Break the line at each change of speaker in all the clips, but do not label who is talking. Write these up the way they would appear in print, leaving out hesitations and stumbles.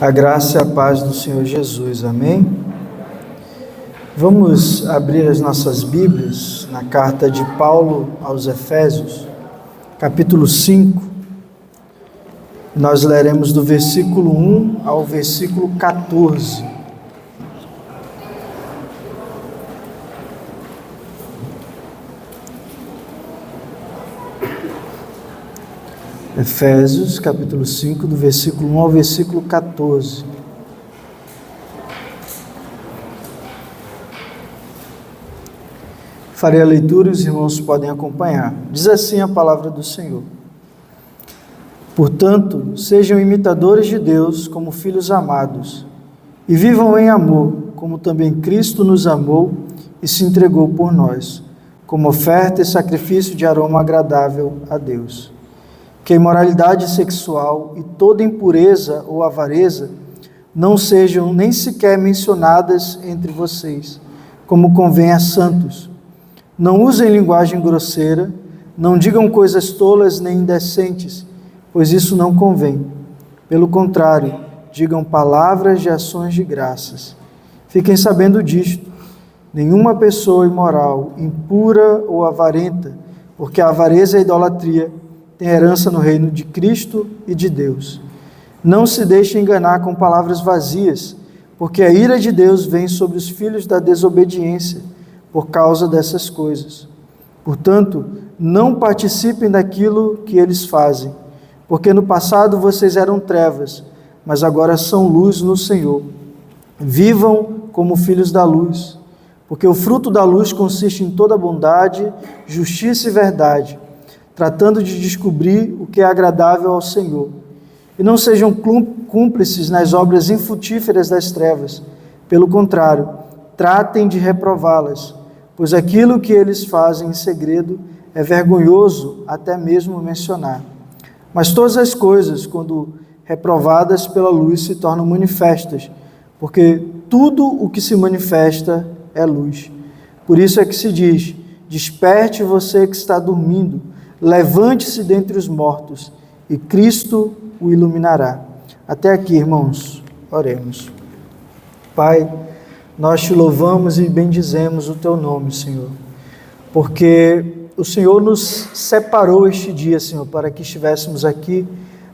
A graça e a paz do Senhor Jesus, amém? Vamos abrir as nossas Bíblias na carta de Paulo aos Efésios, capítulo 5. Nós leremos do versículo 1 ao versículo 14. Efésios, capítulo 5, do versículo 1 ao versículo 14. Farei a leitura e os irmãos podem acompanhar. Diz assim a palavra do Senhor. Portanto, sejam imitadores de Deus como filhos amados, e vivam em amor, como também Cristo nos amou e se entregou por nós, como oferta e sacrifício de aroma agradável a Deus. Que a imoralidade sexual e toda impureza ou avareza não sejam nem sequer mencionadas entre vocês, como convém a santos. Não usem linguagem grosseira, não digam coisas tolas nem indecentes, pois isso não convém. Pelo contrário, digam palavras de ações de graças. Fiquem sabendo disto: nenhuma pessoa imoral, impura ou avarenta, porque a avareza e a idolatria tem herança no reino de Cristo e de Deus. Não se deixem enganar com palavras vazias, porque a ira de Deus vem sobre os filhos da desobediência por causa dessas coisas. Portanto, não participem daquilo que eles fazem, porque no passado vocês eram trevas, mas agora são luz no Senhor. Vivam como filhos da luz, porque o fruto da luz consiste em toda bondade, justiça e verdade, tratando de descobrir o que é agradável ao Senhor. E não sejam cúmplices nas obras infrutíferas das trevas. Pelo contrário, tratem de reprová-las, pois aquilo que eles fazem em segredo é vergonhoso até mesmo mencionar. Mas todas as coisas, quando reprovadas pela luz, se tornam manifestas, porque tudo o que se manifesta é luz. Por isso é que se diz: desperte você que está dormindo, levante-se dentre os mortos, e Cristo o iluminará. Até aqui, irmãos, oremos. Pai, nós te louvamos e bendizemos o teu nome, Senhor, porque o Senhor nos separou este dia, Senhor, para que estivéssemos aqui,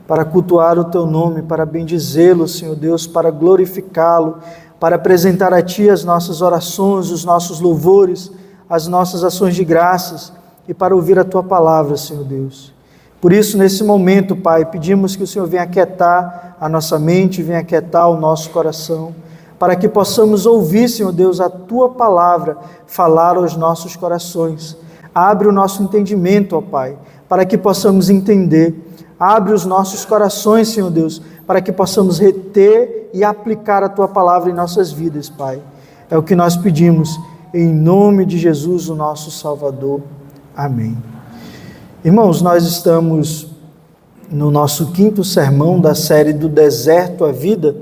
para cultuar o teu nome, para bendizê-lo, Senhor Deus, para glorificá-lo, para apresentar a ti as nossas orações, os nossos louvores, as nossas ações de graças, e para ouvir a Tua palavra, Senhor Deus. Por isso, nesse momento, Pai, pedimos que o Senhor venha aquietar a nossa mente, venha aquietar o nosso coração, para que possamos ouvir, Senhor Deus, a Tua palavra falar aos nossos corações. Abre o nosso entendimento, ó Pai, para que possamos entender. Abre os nossos corações, Senhor Deus, para que possamos reter e aplicar a Tua palavra em nossas vidas, Pai. É o que nós pedimos, em nome de Jesus, o nosso Salvador. Amém. Irmãos, nós estamos no nosso 5º sermão da série do Deserto à Vida,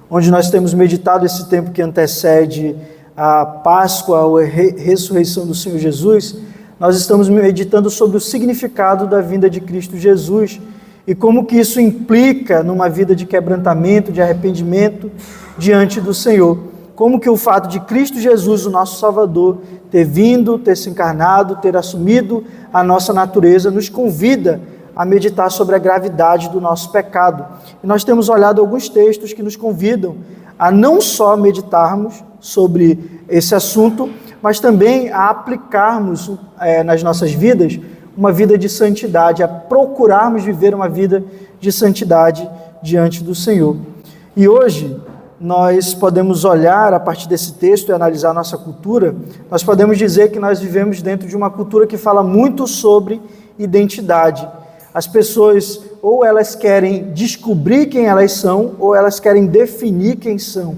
onde nós temos meditado esse tempo que antecede a Páscoa, a ressurreição do Senhor Jesus. Nós estamos meditando sobre o significado da vinda de Cristo Jesus e como que isso implica numa vida de quebrantamento, de arrependimento diante do Senhor. Como que o fato de Cristo Jesus, o nosso Salvador, ter vindo, ter se encarnado, ter assumido a nossa natureza, nos convida a meditar sobre a gravidade do nosso pecado. E nós temos olhado alguns textos que nos convidam a não só meditarmos sobre esse assunto, mas também a aplicarmos nas nossas vidas uma vida de santidade, a procurarmos viver uma vida de santidade diante do Senhor. E hoje nós podemos olhar a partir desse texto e analisar a nossa cultura. Nós podemos dizer que nós vivemos dentro de uma cultura que fala muito sobre identidade. As pessoas, ou elas querem descobrir quem elas são, ou elas querem definir quem são.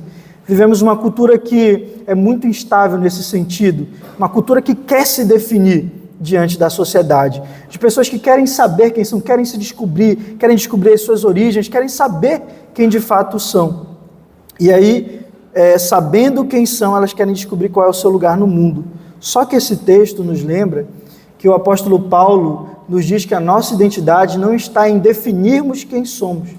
Vivemos uma cultura que é muito instável nesse sentido, uma cultura que quer se definir diante da sociedade, de pessoas que querem saber quem são, querem se descobrir, querem descobrir as suas origens, querem saber quem de fato são. E aí, sabendo quem são, elas querem descobrir qual é o seu lugar no mundo. Só que esse texto nos lembra que o apóstolo Paulo nos diz que a nossa identidade não está em definirmos quem somos.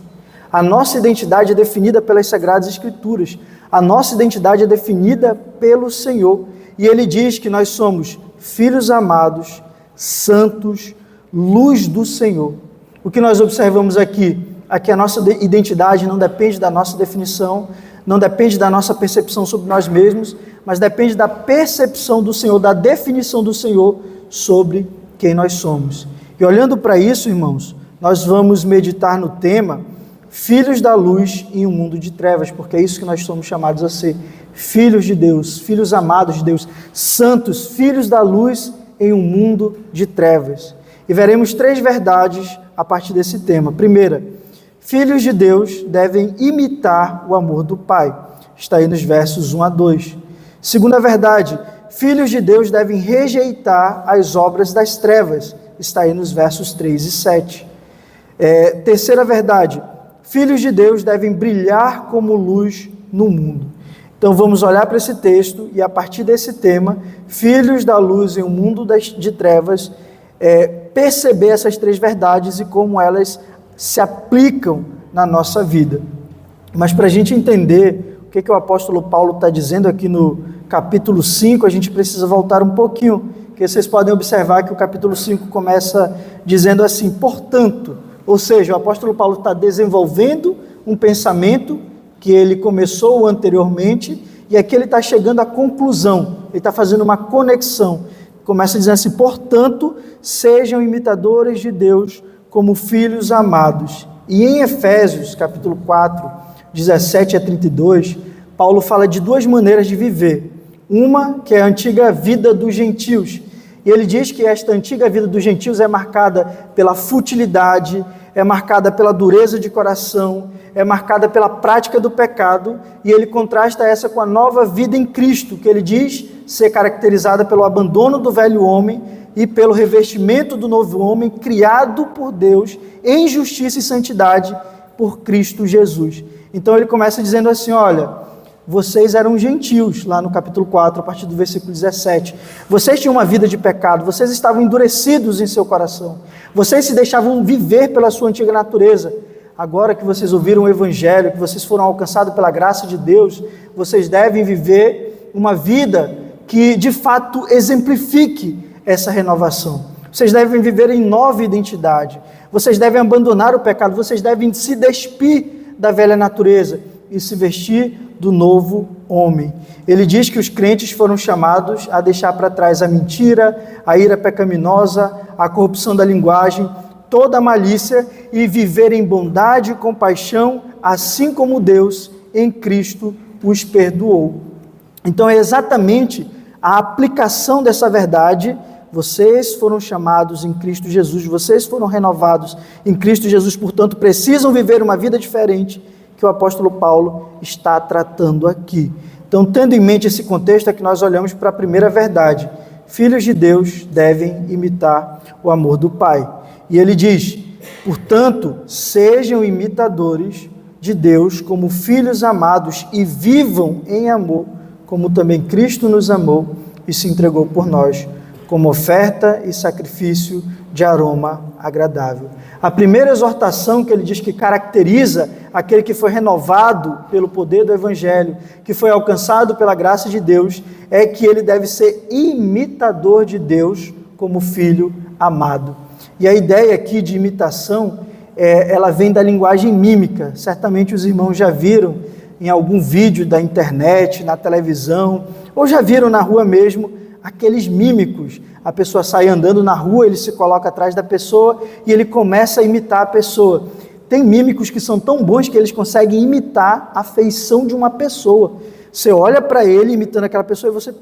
A nossa identidade é definida pelas Sagradas Escrituras. A nossa identidade é definida pelo Senhor. E Ele diz que nós somos filhos amados, santos, luz do Senhor. O que nós observamos aqui? Aqui a nossa identidade não depende da nossa definição, não depende da nossa percepção sobre nós mesmos, mas depende da percepção do Senhor, da definição do Senhor sobre quem nós somos. E olhando para isso, irmãos, nós vamos meditar no tema filhos da luz em um mundo de trevas, porque é isso que nós somos chamados a ser, filhos de Deus, filhos amados de Deus, santos, filhos da luz em um mundo de trevas. E veremos 3 verdades a partir desse tema. Primeira, filhos de Deus devem imitar o amor do Pai. Está aí nos versos 1 a 2. Segunda verdade, filhos de Deus devem rejeitar as obras das trevas. Está aí nos versos 3 e 7. Terceira verdade, filhos de Deus devem brilhar como luz no mundo. Então vamos olhar para esse texto e a partir desse tema, filhos da luz em um mundo de trevas, perceber essas 3 verdades e como elas se aplicam na nossa vida. Mas para a gente entender o que o apóstolo Paulo está dizendo aqui no capítulo 5, a gente precisa voltar um pouquinho, porque vocês podem observar que o capítulo 5 começa dizendo assim, portanto, ou seja, o apóstolo Paulo está desenvolvendo um pensamento que ele começou anteriormente, e aqui ele está chegando à conclusão, ele está fazendo uma conexão, começa dizendo assim, portanto, sejam imitadores de Deus como filhos amados. E em Efésios, capítulo 4, 17 a 32, Paulo fala de 2 maneiras de viver. Uma, que é a antiga vida dos gentios. E ele diz que esta antiga vida dos gentios é marcada pela futilidade, é marcada pela dureza de coração, é marcada pela prática do pecado, e ele contrasta essa com a nova vida em Cristo, que ele diz ser caracterizada pelo abandono do velho homem e pelo revestimento do novo homem, criado por Deus em justiça e santidade por Cristo Jesus. Então ele começa dizendo assim, olha, vocês eram gentios, lá no capítulo 4, a partir do versículo 17. Vocês tinham uma vida de pecado, vocês estavam endurecidos em seu coração, vocês se deixavam viver pela sua antiga natureza. Agora que vocês ouviram o Evangelho, que vocês foram alcançados pela graça de Deus, vocês devem viver uma vida que de fato exemplifique essa renovação. Vocês devem viver em nova identidade, vocês devem abandonar o pecado, vocês devem se despir da velha natureza e se vestir do novo homem. Ele diz que os crentes foram chamados a deixar para trás a mentira, a ira pecaminosa, a corrupção da linguagem, toda a malícia e viver em bondade e compaixão, assim como Deus em Cristo os perdoou. Então é exatamente a aplicação dessa verdade. Vocês foram chamados em Cristo Jesus, vocês foram renovados em Cristo Jesus, portanto precisam viver uma vida diferente, que o apóstolo Paulo está tratando aqui. Então, tendo em mente esse contexto, é que nós olhamos para a primeira verdade. Filhos de Deus devem imitar o amor do Pai. E ele diz, portanto, sejam imitadores de Deus como filhos amados e vivam em amor, como também Cristo nos amou e se entregou por nós, como oferta e sacrifício de aroma agradável. A primeira exortação que ele diz que caracteriza aquele que foi renovado pelo poder do Evangelho, que foi alcançado pela graça de Deus, é que ele deve ser imitador de Deus como filho amado. E a ideia aqui de imitação, ela vem da linguagem mímica. Certamente os irmãos já viram em algum vídeo da internet, na televisão, ou já viram na rua mesmo, aqueles mímicos. A pessoa sai andando na rua, ele se coloca atrás da pessoa e ele começa a imitar a pessoa. Tem mímicos que são tão bons que eles conseguem imitar a feição de uma pessoa. Você olha para ele imitando aquela pessoa e você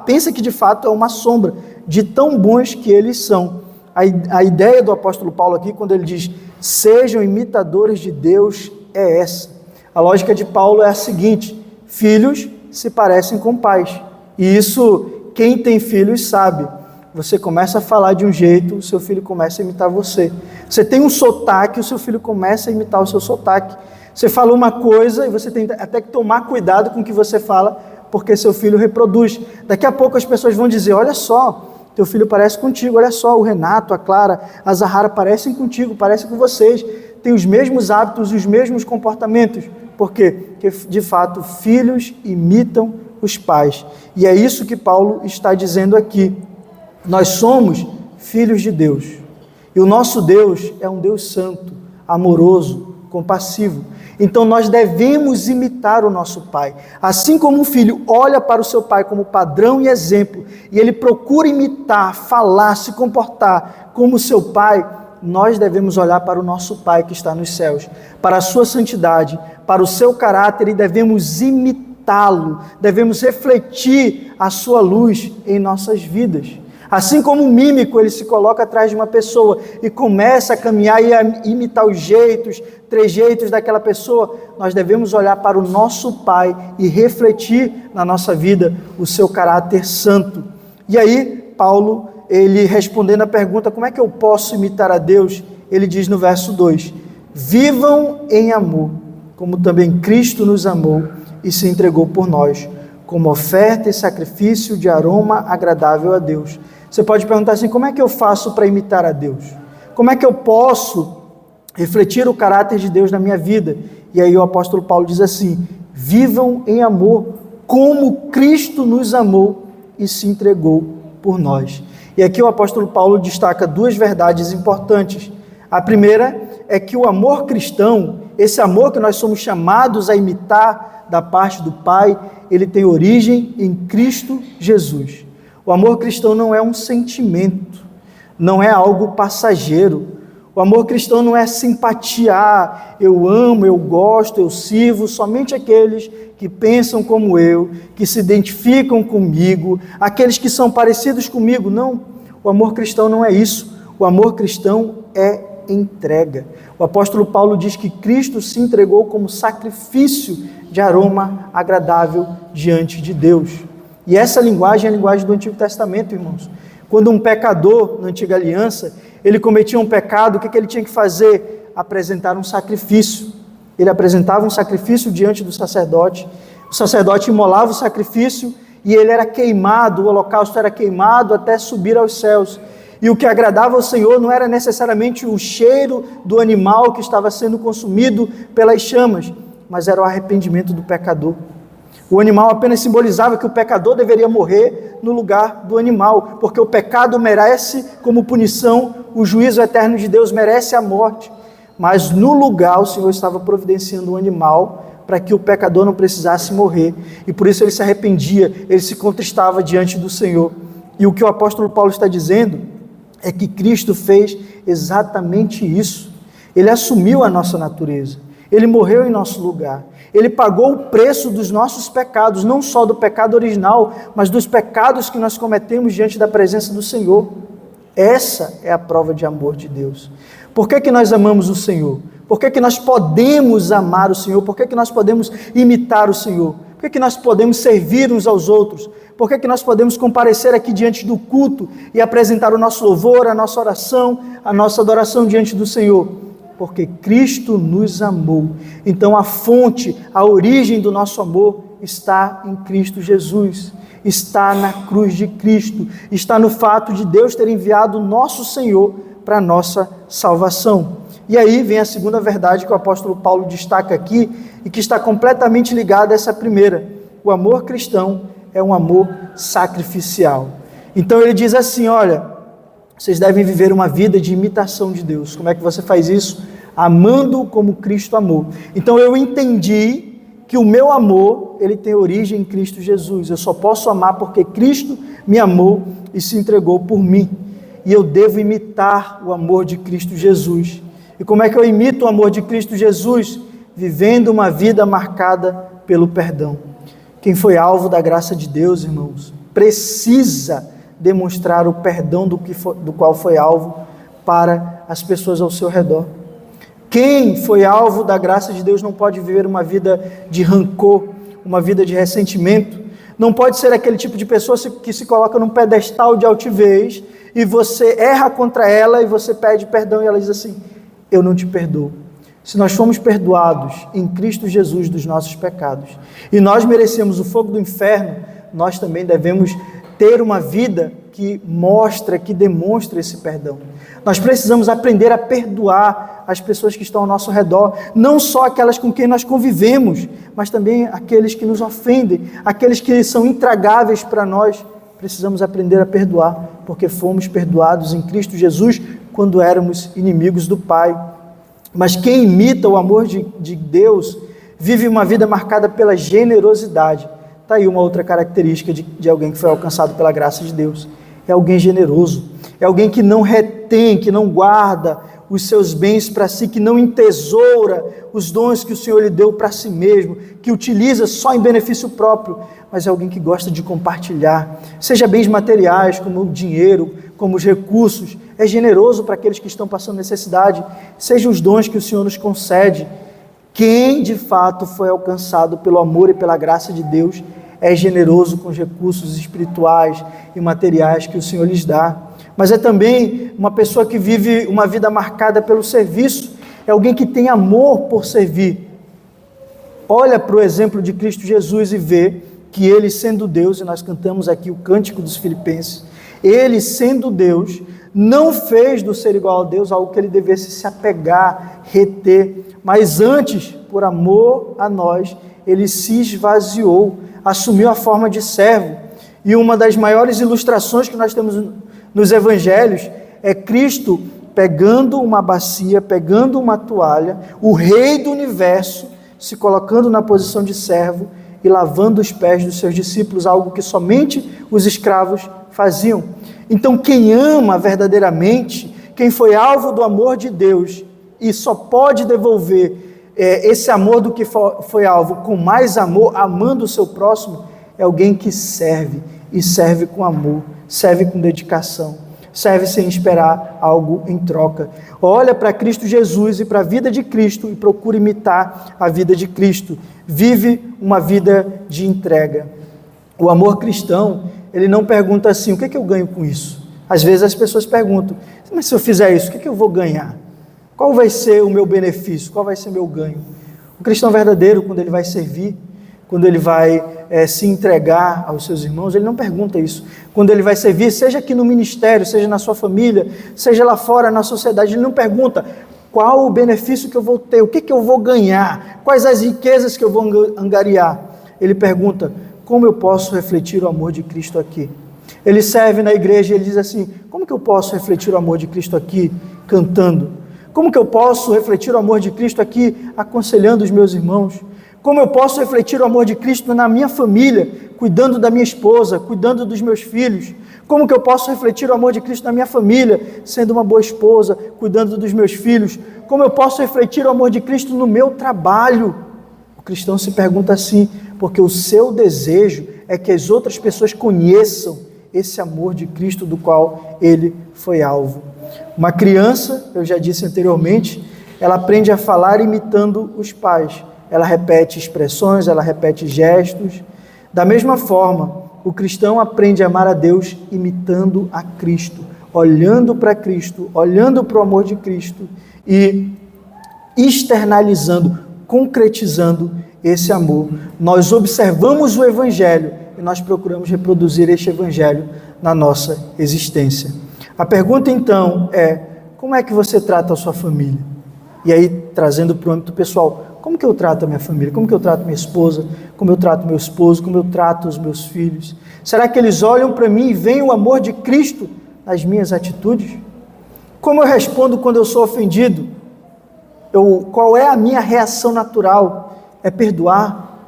pensa que de fato é uma sombra, de tão bons que eles são. A ideia do apóstolo Paulo aqui, quando ele diz, sejam imitadores de Deus, é essa. A lógica de Paulo é a seguinte, filhos se parecem com pais. E isso, quem tem filhos sabe. Você começa a falar de um jeito, o seu filho começa a imitar você. Você tem um sotaque, o seu filho começa a imitar o seu sotaque. Você fala uma coisa e você tem até que tomar cuidado com o que você fala, porque seu filho reproduz. Daqui a pouco as pessoas vão dizer, olha só, teu filho parece contigo, olha só, o Renato, a Clara, a Zahara parecem contigo, parecem com vocês. têm os mesmos hábitos e os mesmos comportamentos. Por quê? Porque, de fato, filhos imitam os pais. E é isso que Paulo está dizendo aqui. Nós somos filhos de Deus. E o nosso Deus é um Deus santo, amoroso, compassivo. Então nós devemos imitar o nosso pai. Assim como um filho olha para o seu pai como padrão e exemplo, e ele procura imitar, falar, se comportar como seu pai, nós devemos olhar para o nosso pai que está nos céus, para a sua santidade, para o seu caráter, e devemos imitá-lo, devemos refletir a sua luz em nossas vidas. Assim como um mímico, ele se coloca atrás de uma pessoa e começa a caminhar e a imitar os jeitos, trejeitos daquela pessoa, nós devemos olhar para o nosso Pai e refletir na nossa vida o seu caráter santo. E aí, Paulo, ele respondendo a pergunta, como é que eu posso imitar a Deus? Ele diz no verso 2, vivam em amor, como também Cristo nos amou e se entregou por nós, como oferta e sacrifício de aroma agradável a Deus. Você pode perguntar assim, como é que eu faço para imitar a Deus? Como é que eu posso refletir o caráter de Deus na minha vida? E aí o apóstolo Paulo diz assim, vivam em amor, como Cristo nos amou e se entregou por nós. E aqui o apóstolo Paulo destaca duas verdades importantes. A primeira é que o amor cristão, esse amor que nós somos chamados a imitar da parte do Pai, ele tem origem em Cristo Jesus. O amor cristão não é um sentimento, não é algo passageiro. O amor cristão não é simpatia, eu amo, eu gosto, eu sirvo somente aqueles que pensam como eu, que se identificam comigo, aqueles que são parecidos comigo. Não, o amor cristão não é isso. O amor cristão é entrega. O apóstolo Paulo diz que Cristo se entregou como sacrifício de aroma agradável diante de Deus. E essa linguagem é a linguagem do Antigo Testamento, irmãos. Quando um pecador, na Antiga Aliança, ele cometia um pecado, o que ele tinha que fazer? Apresentar um sacrifício. Ele apresentava um sacrifício diante do sacerdote, o sacerdote imolava o sacrifício e ele era queimado, o holocausto era queimado até subir aos céus. E o que agradava ao Senhor não era necessariamente o cheiro do animal que estava sendo consumido pelas chamas, mas era o arrependimento do pecador. O animal apenas simbolizava que o pecador deveria morrer no lugar do animal, porque o pecado merece como punição, o juízo eterno de Deus merece a morte. Mas no lugar o Senhor estava providenciando um animal para que o pecador não precisasse morrer. E por isso ele se arrependia, ele se contristava diante do Senhor. E o que o apóstolo Paulo está dizendo é que Cristo fez exatamente isso. Ele assumiu a nossa natureza, ele morreu em nosso lugar. Ele pagou o preço dos nossos pecados, não só do pecado original, mas dos pecados que nós cometemos diante da presença do Senhor. Essa é a prova de amor de Deus. Por que nós amamos o Senhor? Por que nós podemos amar o Senhor? Por que nós podemos imitar o Senhor? Por que nós podemos servir uns aos outros? Por que nós podemos comparecer aqui diante do culto e apresentar o nosso louvor, a nossa oração, a nossa adoração diante do Senhor? Porque Cristo nos amou. Então a fonte, a origem do nosso amor está em Cristo Jesus, está na cruz de Cristo, está no fato de Deus ter enviado o nosso Senhor para a nossa salvação. E aí vem a segunda verdade que o apóstolo Paulo destaca aqui e que está completamente ligada a essa primeira. O amor cristão é um amor sacrificial. Então ele diz assim, olha, vocês devem viver uma vida de imitação de Deus. Como é que você faz isso? Amando como Cristo amou. Então eu entendi que o meu amor, ele tem origem em Cristo Jesus. Eu só posso amar porque Cristo me amou e se entregou por mim. E eu devo imitar o amor de Cristo Jesus. E como é que eu imito o amor de Cristo Jesus? Vivendo uma vida marcada pelo perdão. Quem foi alvo da graça de Deus, irmãos, precisa demonstrar o perdão do qual foi alvo para as pessoas ao seu redor. Quem foi alvo da graça de Deus não pode viver uma vida de rancor, uma vida de ressentimento. Não pode ser aquele tipo de pessoa que se coloca num pedestal de altivez e você erra contra ela e você pede perdão e ela diz assim, eu não te perdoo. Se nós fomos perdoados em Cristo Jesus dos nossos pecados e nós merecemos o fogo do inferno, nós também devemos ter uma vida que mostra, que demonstra esse perdão. Nós precisamos aprender a perdoar as pessoas que estão ao nosso redor, não só aquelas com quem nós convivemos, mas também aqueles que nos ofendem, aqueles que são intragáveis para nós. Precisamos aprender a perdoar, porque fomos perdoados em Cristo Jesus quando éramos inimigos do Pai. Mas quem imita o amor de Deus vive uma vida marcada pela generosidade. Está aí uma outra característica de alguém que foi alcançado pela graça de Deus. É alguém generoso, é alguém que não retém, que não guarda os seus bens para si, que não entesoura os dons que o Senhor lhe deu para si mesmo, que utiliza só em benefício próprio, mas é alguém que gosta de compartilhar, seja bens materiais, como o dinheiro, como os recursos, é generoso para aqueles que estão passando necessidade, seja os dons que o Senhor nos concede. Quem de fato foi alcançado pelo amor e pela graça de Deus é generoso com os recursos espirituais e materiais que o Senhor lhes dá. Mas é também uma pessoa que vive uma vida marcada pelo serviço, é alguém que tem amor por servir. Olha para o exemplo de Cristo Jesus e vê que ele sendo Deus, e nós cantamos aqui o Cântico dos Filipenses, ele sendo Deus, não fez do ser igual a Deus algo que ele devesse se apegar, reter, mas antes, por amor a nós, ele se esvaziou, assumiu a forma de servo. E uma das maiores ilustrações que nós temos nos evangelhos é Cristo pegando uma bacia, pegando uma toalha, o rei do universo, se colocando na posição de servo e lavando os pés dos seus discípulos, algo que somente os escravos faziam. Então, quem ama verdadeiramente, quem foi alvo do amor de Deus e só pode devolver esse amor do que foi alvo com mais amor, amando o seu próximo, é alguém que serve, e serve com amor, serve com dedicação, serve sem esperar algo em troca. Olha para Cristo Jesus e para a vida de Cristo e procura imitar a vida de Cristo. Vive uma vida de entrega. O amor cristão, ele não pergunta assim, o que é que eu ganho com isso? Às vezes as pessoas perguntam, mas se eu fizer isso, o que é que eu vou ganhar? Qual vai ser o meu benefício? Qual vai ser o meu ganho? O cristão verdadeiro, quando ele vai servir, quando ele vai se entregar aos seus irmãos, ele não pergunta isso. Quando ele vai servir, seja aqui no ministério, seja na sua família, seja lá fora na sociedade, ele não pergunta qual o benefício que eu vou ter, o que que eu vou ganhar, quais as riquezas que eu vou angariar. Ele pergunta, como eu posso refletir o amor de Cristo aqui? Ele serve na igreja e ele diz assim, como que eu posso refletir o amor de Cristo aqui cantando? Como que eu posso refletir o amor de Cristo aqui aconselhando os meus irmãos? Como eu posso refletir o amor de Cristo na minha família, cuidando da minha esposa, cuidando dos meus filhos? Como que eu posso refletir o amor de Cristo na minha família, sendo uma boa esposa, cuidando dos meus filhos? Como eu posso refletir o amor de Cristo no meu trabalho? O cristão se pergunta assim, porque o seu desejo é que as outras pessoas conheçam esse amor de Cristo do qual ele foi alvo. Uma criança, eu já disse anteriormente, ela aprende a falar imitando os pais. Ela repete expressões, ela repete gestos. Da mesma forma, o cristão aprende a amar a Deus imitando a Cristo, olhando para Cristo, olhando para o amor de Cristo e externalizando, concretizando esse amor. Nós observamos o Evangelho e nós procuramos reproduzir este Evangelho na nossa existência. A pergunta então é, como é que você trata a sua família? E aí, trazendo para o âmbito pessoal, como que eu trato a minha família? Como que eu trato minha esposa? Como eu trato meu esposo? Como eu trato os meus filhos? Será que eles olham para mim e veem o amor de Cristo nas minhas atitudes? Como eu respondo quando eu sou ofendido? Qual é a minha reação natural? É perdoar?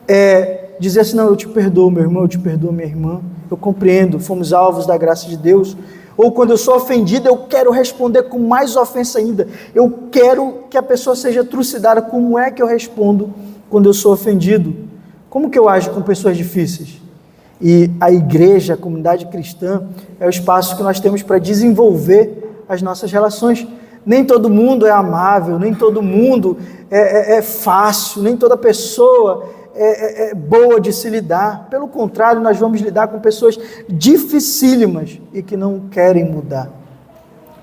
É dizer assim, não, eu te perdoo, meu irmão, eu te perdoo, minha irmã, eu compreendo, fomos alvos da graça de Deus. Ou quando eu sou ofendido, eu quero responder com mais ofensa ainda. Eu quero que a pessoa seja trucidada. Como é que eu respondo quando eu sou ofendido? Como que eu ajo com pessoas difíceis? E a igreja, a comunidade cristã, é o espaço que nós temos para desenvolver as nossas relações. Nem todo mundo é amável, nem todo mundo é fácil, nem toda pessoa é boa de se lidar. Pelo contrário, nós vamos lidar com pessoas dificílimas e que não querem mudar.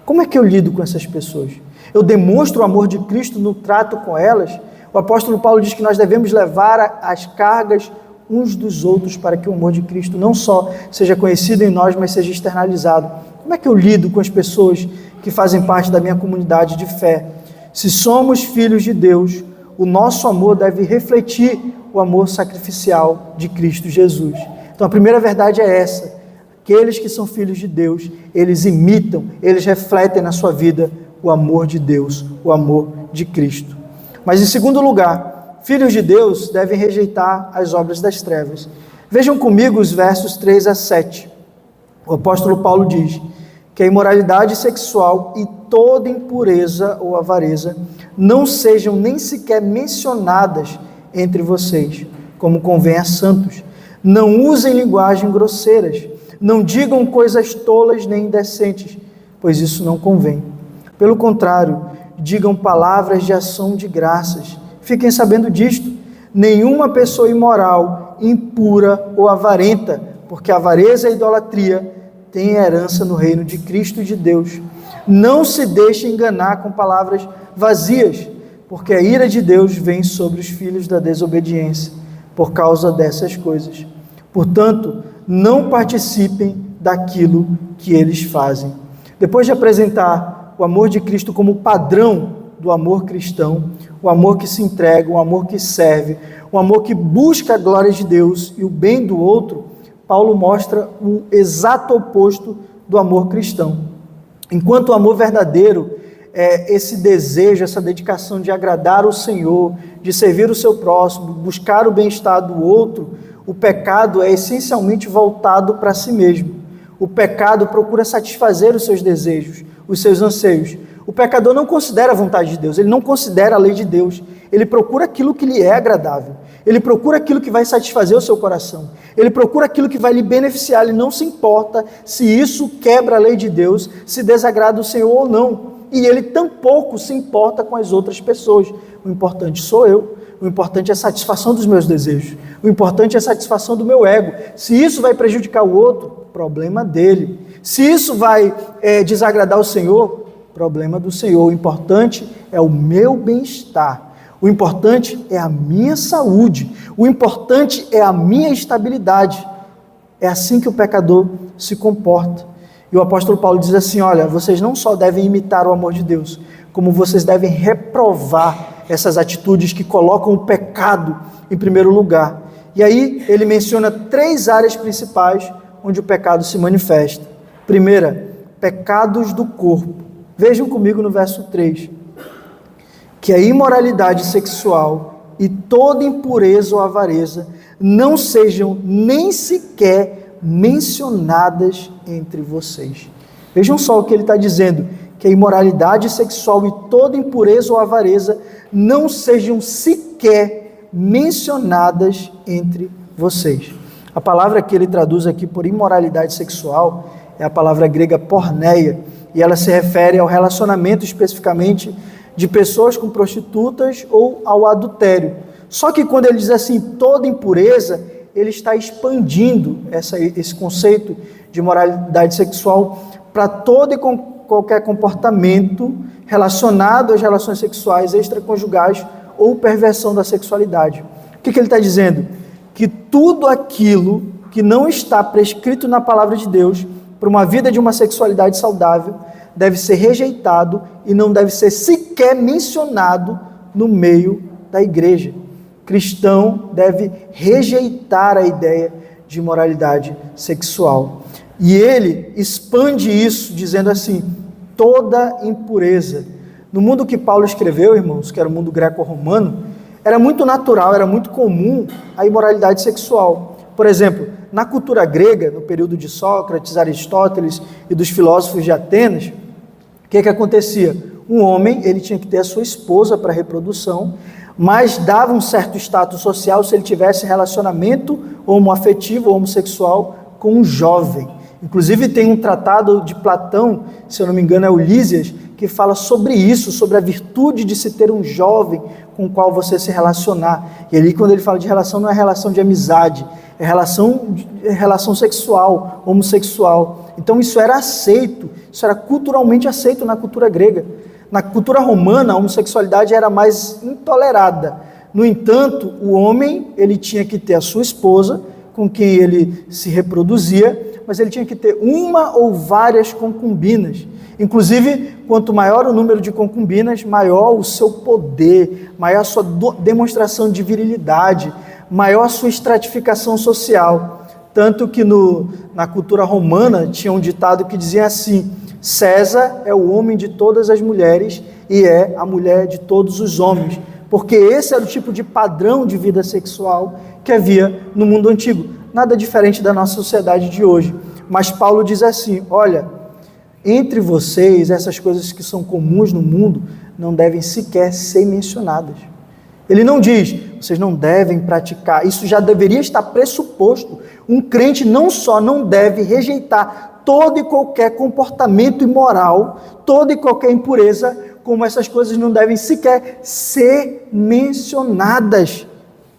Como é que eu lido com essas pessoas? Eu demonstro o amor de Cristo no trato com elas? O apóstolo Paulo diz que nós devemos levar as cargas uns dos outros para que o amor de Cristo não só seja conhecido em nós, mas seja externalizado. Como é que eu lido com as pessoas que fazem parte da minha comunidade de fé? Se somos filhos de Deus, o nosso amor deve refletir o amor sacrificial de Cristo Jesus. Então a primeira verdade é essa: aqueles que são filhos de Deus, eles imitam, eles refletem na sua vida o amor de Deus, o amor de Cristo. Mas em segundo lugar, filhos de Deus devem rejeitar as obras das trevas. Vejam comigo os versos 3 a 7. O apóstolo Paulo diz que a imoralidade sexual e toda impureza ou avareza não sejam nem sequer mencionadas entre vocês, como convém a santos. Não usem linguagem grosseiras, não digam coisas tolas nem indecentes, pois isso não convém. Pelo contrário, digam palavras de ação de graças. Fiquem sabendo disto: nenhuma pessoa imoral, impura ou avarenta, porque a avareza e a idolatria têm herança no reino de Cristo e de Deus. Não se deixe enganar com palavras vazias, porque a ira de Deus vem sobre os filhos da desobediência, por causa dessas coisas. Portanto, não participem daquilo que eles fazem. Depois de apresentar o amor de Cristo como padrão do amor cristão, o amor que se entrega, o amor que serve, o amor que busca a glória de Deus e o bem do outro, Paulo mostra o exato oposto do amor cristão. Enquanto o amor verdadeiro é esse desejo, essa dedicação de agradar o Senhor, de servir o seu próximo, buscar o bem-estar do outro, o pecado é essencialmente voltado para si mesmo. O pecado procura satisfazer os seus desejos, os seus anseios. O pecador não considera a vontade de Deus, ele não considera a lei de Deus, ele procura aquilo que lhe é agradável, ele procura aquilo que vai satisfazer o seu coração, ele procura aquilo que vai lhe beneficiar, ele não se importa se isso quebra a lei de Deus, se desagrada o Senhor ou não, e ele tampouco se importa com as outras pessoas. O importante sou eu, o importante é a satisfação dos meus desejos, o importante é a satisfação do meu ego. Se isso vai prejudicar o outro, problema dele. Se isso vai desagradar o Senhor, problema do Senhor. O importante é o meu bem-estar. O importante é a minha saúde. O importante é a minha estabilidade. É assim que o pecador se comporta. E o apóstolo Paulo diz assim: olha, vocês não só devem imitar o amor de Deus, como vocês devem reprovar essas atitudes que colocam o pecado em primeiro lugar. E aí ele menciona 3 áreas principais onde o pecado se manifesta. Primeira, pecados do corpo. Vejam comigo no verso 3, que a imoralidade sexual e toda impureza ou avareza não sejam nem sequer mencionadas entre vocês. Vejam só o que ele está dizendo, que a imoralidade sexual e toda impureza ou avareza não sejam sequer mencionadas entre vocês. A palavra que ele traduz aqui por imoralidade sexual é a palavra grega porneia, e ela se refere ao relacionamento especificamente de pessoas com prostitutas ou ao adultério. Só que quando ele diz assim, toda impureza, ele está expandindo esse conceito de moralidade sexual para todo e qualquer comportamento relacionado às relações sexuais extraconjugais ou perversão da sexualidade. O que ele está dizendo? Que tudo aquilo que não está prescrito na palavra de Deus para uma vida de uma sexualidade saudável deve ser rejeitado e não deve ser sequer mencionado no meio da igreja. O cristão deve rejeitar a ideia de moralidade sexual. E ele expande isso dizendo assim, toda impureza. No mundo que Paulo escreveu, irmãos, que era o mundo greco-romano, era muito natural, era muito comum a imoralidade sexual. Por exemplo, na cultura grega, no período de Sócrates, Aristóteles e dos filósofos de Atenas, o que acontecia? Um homem, ele tinha que ter a sua esposa para reprodução, mas dava um certo status social se ele tivesse relacionamento homoafetivo ou homossexual com um jovem. Inclusive tem um tratado de Platão, se eu não me engano é Ulísias, que fala sobre isso, sobre a virtude de se ter um jovem com o qual você se relacionar. E ali quando ele fala de relação, não é relação de amizade, é relação sexual, homossexual. Então isso era aceito, isso era culturalmente aceito na cultura grega. Na cultura romana, a homossexualidade era mais intolerada. No entanto, o homem, ele tinha que ter a sua esposa, com quem ele se reproduzia, mas ele tinha que ter uma ou várias concubinas. Inclusive, quanto maior o número de concubinas, maior o seu poder, maior a sua demonstração de virilidade, maior a sua estratificação social. Tanto que na cultura romana tinha um ditado que dizia assim: César é o homem de todas as mulheres e é a mulher de todos os homens. Porque esse era o tipo de padrão de vida sexual que havia no mundo antigo. Nada diferente da nossa sociedade de hoje. Mas Paulo diz assim: olha, entre vocês, essas coisas que são comuns no mundo não devem sequer ser mencionadas. Ele não diz, vocês não devem praticar. Isso já deveria estar pressuposto. Um crente não só não deve rejeitar todo e qualquer comportamento imoral, toda e qualquer impureza, como essas coisas não devem sequer ser mencionadas.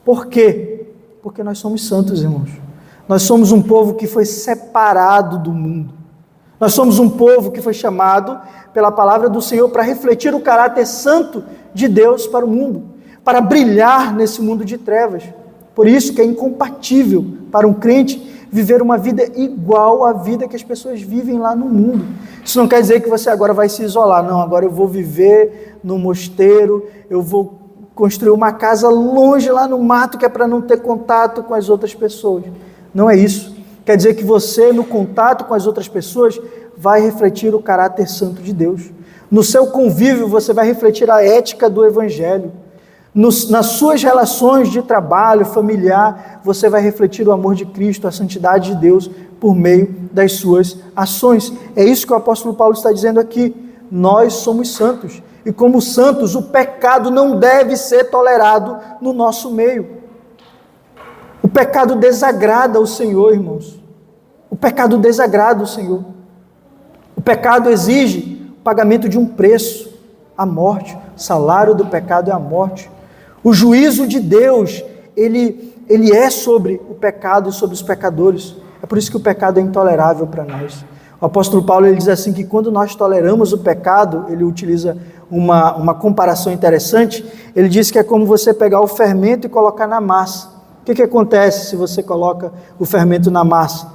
Por quê? Porque nós somos santos, irmãos. Nós somos um povo que foi separado do mundo. Nós somos um povo que foi chamado pela palavra do Senhor para refletir o caráter santo de Deus para o mundo, para brilhar nesse mundo de trevas. Por isso que é incompatível para um crente viver uma vida igual à vida que as pessoas vivem lá no mundo. Isso não quer dizer que você agora vai se isolar. Não, agora eu vou viver no mosteiro, eu vou construir uma casa longe lá no mato, que é para não ter contato com as outras pessoas. Não é isso. Quer dizer que você, no contato com as outras pessoas, vai refletir o caráter santo de Deus. No seu convívio, você vai refletir a ética do Evangelho. Nas suas relações de trabalho, familiar, você vai refletir o amor de Cristo, a santidade de Deus, por meio das suas ações. É isso que o apóstolo Paulo está dizendo aqui. Nós somos santos. E como santos, o pecado não deve ser tolerado no nosso meio. O pecado desagrada o Senhor, irmãos. O pecado desagrada o Senhor. O pecado exige o pagamento de um preço, a morte. O salário do pecado é a morte. O juízo de Deus, ele é sobre o pecado e sobre os pecadores. É por isso que o pecado é intolerável para nós. O apóstolo Paulo ele diz assim que quando nós toleramos o pecado, ele utiliza uma comparação interessante, ele diz que é como você pegar o fermento e colocar na massa. O que acontece se você coloca o fermento na massa?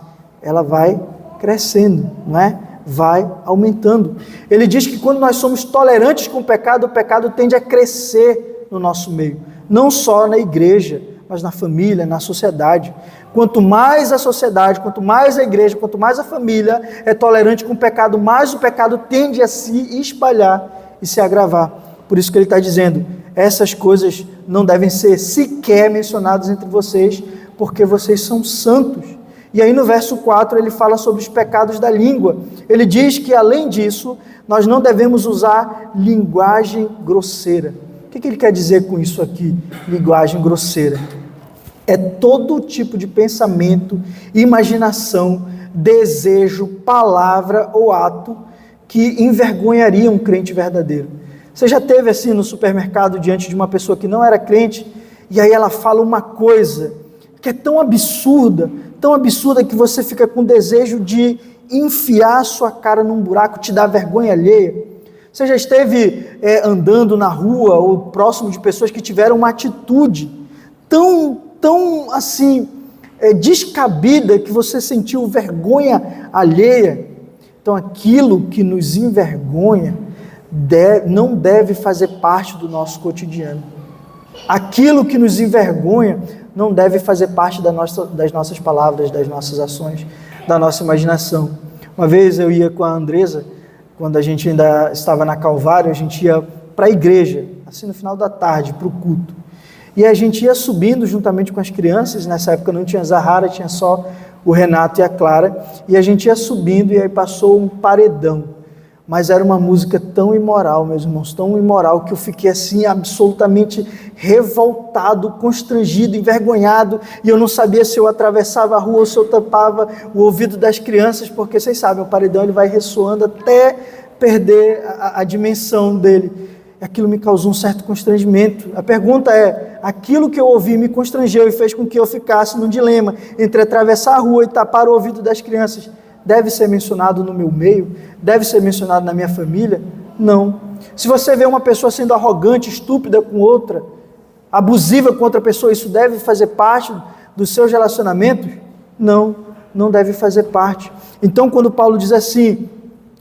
Ela vai crescendo, não é? Vai aumentando. Ele diz que quando nós somos tolerantes com o pecado tende a crescer no nosso meio, não só na igreja, mas na família, na sociedade. Quanto mais a sociedade, quanto mais a igreja, quanto mais a família é tolerante com o pecado, mais o pecado tende a se espalhar e se agravar. Por isso que ele está dizendo, essas coisas não devem ser sequer mencionadas entre vocês, porque vocês são santos. E aí no verso 4 ele fala sobre os pecados da língua. Ele diz que além disso, nós não devemos usar linguagem grosseira. O que ele quer dizer com isso aqui, linguagem grosseira? É todo tipo de pensamento, imaginação, desejo, palavra ou ato que envergonharia um crente verdadeiro. Você já esteve assim no supermercado diante de uma pessoa que não era crente, e aí ela fala uma coisa que é tão absurda que você fica com desejo de enfiar a sua cara num buraco, te dá vergonha alheia? Você já esteve andando na rua ou próximo de pessoas que tiveram uma atitude tão assim, descabida que você sentiu vergonha alheia? Então aquilo que nos envergonha não deve fazer parte do nosso cotidiano. Aquilo que nos envergonha não deve fazer parte das nossas palavras, das nossas ações, da nossa imaginação. Uma vez eu ia com a Andresa, quando a gente ainda estava na Calvário, a gente ia para a igreja, assim no final da tarde, para o culto. E a gente ia subindo juntamente com as crianças, nessa época não tinha Zahara, tinha só o Renato e a Clara, e a gente ia subindo e aí passou um paredão. Mas era uma música tão imoral, meus irmãos, tão imoral, que eu fiquei assim absolutamente revoltado, constrangido, envergonhado, e eu não sabia se eu atravessava a rua ou se eu tampava o ouvido das crianças, porque vocês sabem, o paredão ele vai ressoando até perder a dimensão dele. Aquilo me causou um certo constrangimento. A pergunta é, aquilo que eu ouvi me constrangeu e fez com que eu ficasse num dilema entre atravessar a rua e tapar o ouvido das crianças. Deve ser mencionado no meu meio? Deve ser mencionado na minha família? Não. Se você vê uma pessoa sendo arrogante, estúpida com outra, abusiva com outra pessoa, isso deve fazer parte dos seus relacionamentos? Não, não deve fazer parte. Então, quando Paulo diz assim,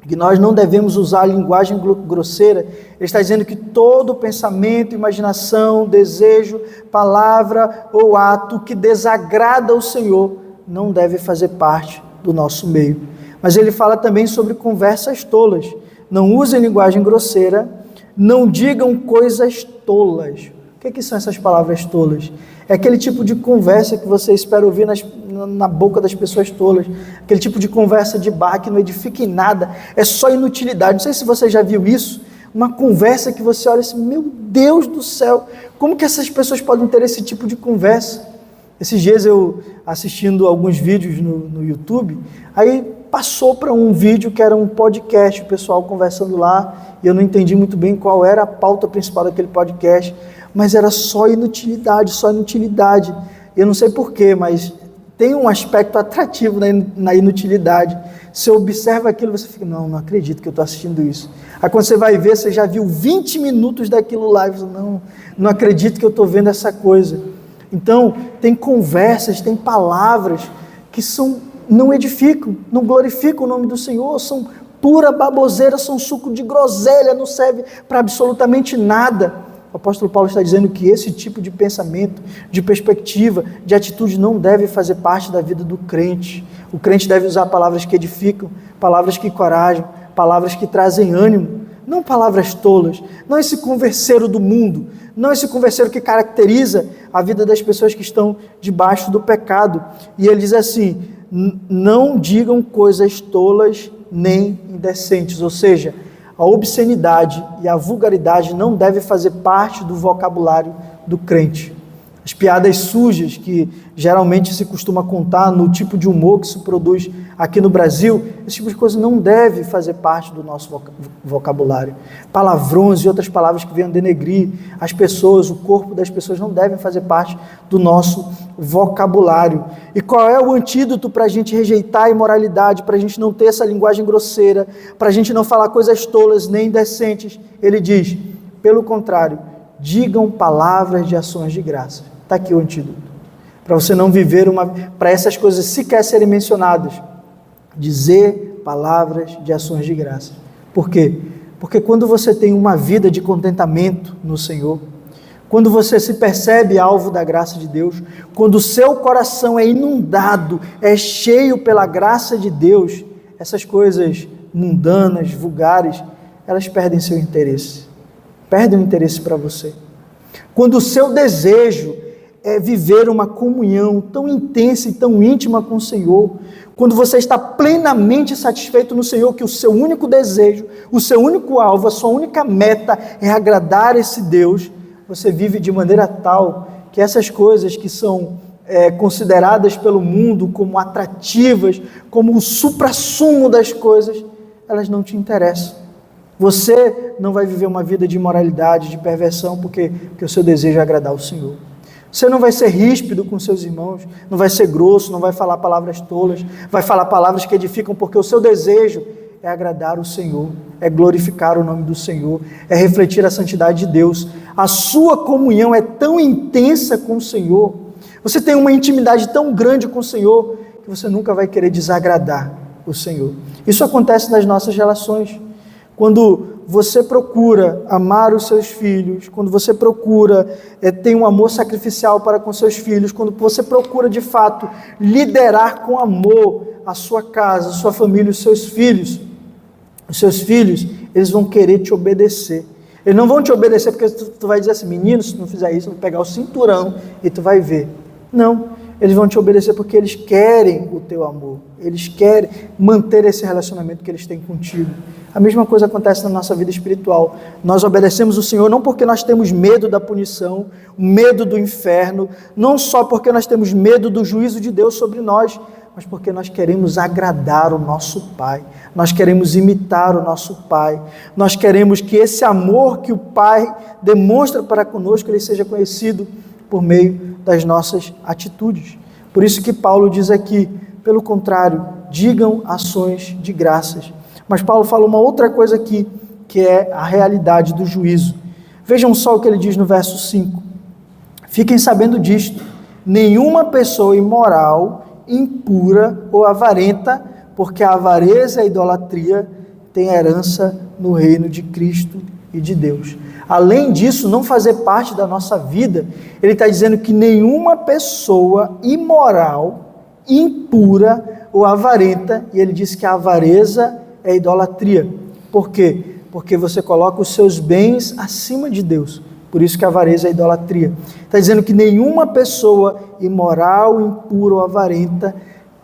que nós não devemos usar a linguagem grosseira, ele está dizendo que todo pensamento, imaginação, desejo, palavra ou ato que desagrada ao Senhor não deve fazer parte do nosso meio. Mas ele fala também sobre conversas tolas. Não usem linguagem grosseira, não digam coisas tolas. O que são essas palavras tolas? É aquele tipo de conversa que você espera ouvir na boca das pessoas tolas. Aquele tipo de conversa de bar que não edifica em nada, é só inutilidade. Não sei se você já viu isso. Uma conversa que você olha assim, meu Deus do céu, como que essas pessoas podem ter esse tipo de conversa? Esses dias eu assistindo alguns vídeos no YouTube, aí passou para um vídeo que era um podcast, o pessoal conversando lá, e eu não entendi muito bem qual era a pauta principal daquele podcast, mas era só inutilidade, só inutilidade. Eu não sei porquê, mas tem um aspecto atrativo na inutilidade. Você observa aquilo, você fica, não acredito que eu estou assistindo isso. Aí quando você vai ver, você já viu 20 minutos daquilo lá, e você, não acredito que eu estou vendo essa coisa. Então, tem conversas, tem palavras que não edificam, não glorificam o nome do Senhor, são pura baboseira, são suco de groselha, não serve para absolutamente nada. O apóstolo Paulo está dizendo que esse tipo de pensamento, de perspectiva, de atitude não deve fazer parte da vida do crente. O crente deve usar palavras que edificam, palavras que encorajam, palavras que trazem ânimo, não palavras tolas, não esse converseiro do mundo, não esse converseiro que caracteriza a vida das pessoas que estão debaixo do pecado. E ele diz assim, não digam coisas tolas nem indecentes, ou seja, a obscenidade e a vulgaridade não devem fazer parte do vocabulário do crente. As piadas sujas que geralmente se costuma contar no tipo de humor que se produz aqui no Brasil, esse tipo de coisa não deve fazer parte do nosso vocabulário. Palavrões e outras palavras que venham denegrir as pessoas, o corpo das pessoas, não devem fazer parte do nosso vocabulário. E qual é o antídoto para a gente rejeitar a imoralidade, para a gente não ter essa linguagem grosseira, para a gente não falar coisas tolas nem indecentes? Ele diz, pelo contrário, digam palavras de ações de graça. Está aqui o antídoto. Para você não viver para essas coisas sequer serem mencionadas. Dizer palavras de ações de graça. Por quê? Porque quando você tem uma vida de contentamento no Senhor, quando você se percebe alvo da graça de Deus, quando o seu coração é inundado, é cheio pela graça de Deus, essas coisas mundanas, vulgares, elas perdem seu interesse. Perdem o interesse para você. Quando o seu desejo é viver uma comunhão tão intensa e tão íntima com o Senhor, quando você está plenamente satisfeito no Senhor, que o seu único desejo, o seu único alvo, a sua única meta é agradar esse Deus, você vive de maneira tal que essas coisas que são consideradas pelo mundo como atrativas, como o suprassumo das coisas, elas não te interessam. Você não vai viver uma vida de imoralidade, de perversão, porque o seu desejo é agradar o Senhor. Você não vai ser ríspido com seus irmãos, não vai ser grosso, não vai falar palavras tolas, vai falar palavras que edificam, porque o seu desejo é agradar o Senhor, é glorificar o nome do Senhor, é refletir a santidade de Deus. A sua comunhão é tão intensa com o Senhor, você tem uma intimidade tão grande com o Senhor, que você nunca vai querer desagradar o Senhor. Isso acontece nas nossas relações. Quando você procura amar os seus filhos, quando você procura ter um amor sacrificial para com seus filhos, quando você procura de fato liderar com amor a sua casa, a sua família, os seus filhos, eles vão querer te obedecer. Eles não vão te obedecer porque tu vai dizer assim, menino, se não fizer isso, eu vou pegar o cinturão e tu vai ver. Não. Eles vão te obedecer porque eles querem o teu amor, eles querem manter esse relacionamento que eles têm contigo. A mesma coisa acontece na nossa vida espiritual. Nós obedecemos o Senhor não porque nós temos medo da punição, medo do inferno, não só porque nós temos medo do juízo de Deus sobre nós, mas porque nós queremos agradar o nosso Pai, nós queremos imitar o nosso Pai, nós queremos que esse amor que o Pai demonstra para conosco, ele seja conhecido por meio das nossas atitudes. Por isso que Paulo diz aqui, pelo contrário, digam ações de graças. Mas Paulo fala uma outra coisa aqui, que é a realidade do juízo. Vejam só o que ele diz no verso 5. Fiquem sabendo disto: nenhuma pessoa imoral, impura ou avarenta, porque a avareza e a idolatria têm herança no reino de Cristo e de Deus. Além disso, não fazer parte da nossa vida, ele está dizendo que nenhuma pessoa imoral, impura ou avarenta, e ele diz que a avareza é idolatria. Por quê? Porque você coloca os seus bens acima de Deus. Por isso que a avareza é idolatria. Está dizendo que nenhuma pessoa imoral, impura ou avarenta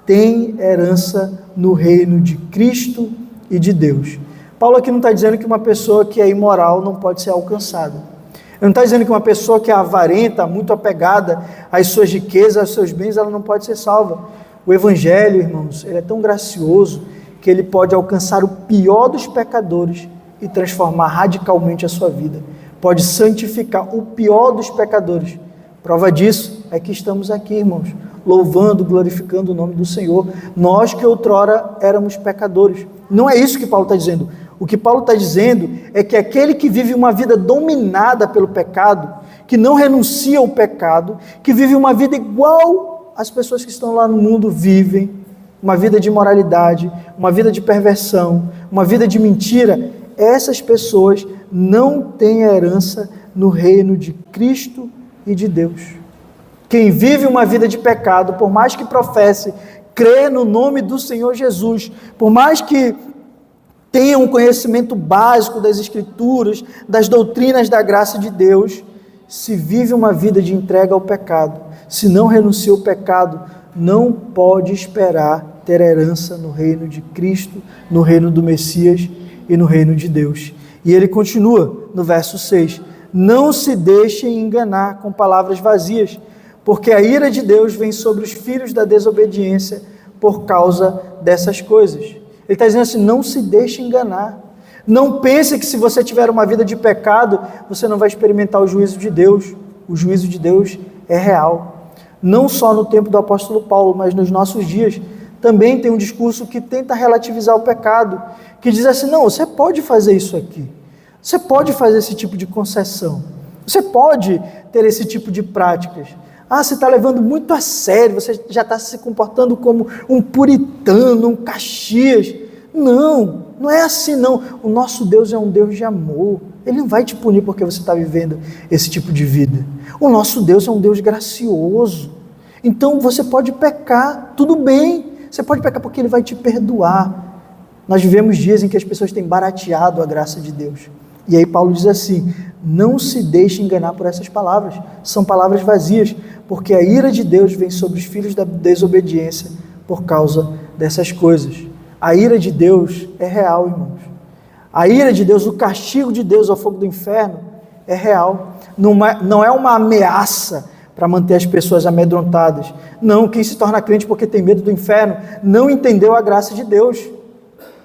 tem herança no reino de Cristo e de Deus. Paulo aqui não está dizendo que uma pessoa que é imoral não pode ser alcançada. Ele não está dizendo que uma pessoa que é avarenta, muito apegada às suas riquezas, aos seus bens, ela não pode ser salva. O Evangelho, irmãos, ele é tão gracioso que ele pode alcançar o pior dos pecadores e transformar radicalmente a sua vida. Pode santificar o pior dos pecadores. Prova disso é que estamos aqui, irmãos, louvando, glorificando o nome do Senhor. Nós que outrora éramos pecadores. Não é isso que Paulo está dizendo. O que Paulo está dizendo é que aquele que vive uma vida dominada pelo pecado, que não renuncia ao pecado, que vive uma vida igual às pessoas que estão lá no mundo vivem, uma vida de imoralidade, uma vida de perversão, uma vida de mentira, essas pessoas não têm herança no reino de Cristo e de Deus. Quem vive uma vida de pecado, por mais que professe crer no nome do Senhor Jesus, por mais que tenha um conhecimento básico das Escrituras, das doutrinas da graça de Deus, se vive uma vida de entrega ao pecado, se não renuncia ao pecado, não pode esperar ter herança no reino de Cristo, no reino do Messias e no reino de Deus. E ele continua no verso 6, não se deixem enganar com palavras vazias, porque a ira de Deus vem sobre os filhos da desobediência por causa dessas coisas. Ele está dizendo assim, não se deixe enganar. Não pense que se você tiver uma vida de pecado, você não vai experimentar o juízo de Deus. O juízo de Deus é real. Não só no tempo do apóstolo Paulo, mas nos nossos dias, também tem um discurso que tenta relativizar o pecado, que diz assim, não, você pode fazer isso aqui. Você pode fazer esse tipo de concessão. Você pode ter esse tipo de práticas. Você está levando muito a sério, você já está se comportando como um puritano, um Caxias. Não é assim não. O nosso Deus é um Deus de amor. Ele não vai te punir porque você está vivendo esse tipo de vida. O nosso Deus é um Deus gracioso. Então você pode pecar, tudo bem. Você pode pecar porque Ele vai te perdoar. Nós vivemos dias em que as pessoas têm barateado a graça de Deus. E aí Paulo diz assim, não se deixe enganar por essas palavras, são palavras vazias, porque a ira de Deus vem sobre os filhos da desobediência por causa dessas coisas. A ira de Deus é real, irmãos. A ira de Deus, o castigo de Deus ao fogo do inferno é real. Não é uma ameaça para manter as pessoas amedrontadas. Não, quem se torna crente porque tem medo do inferno, não entendeu a graça de Deus.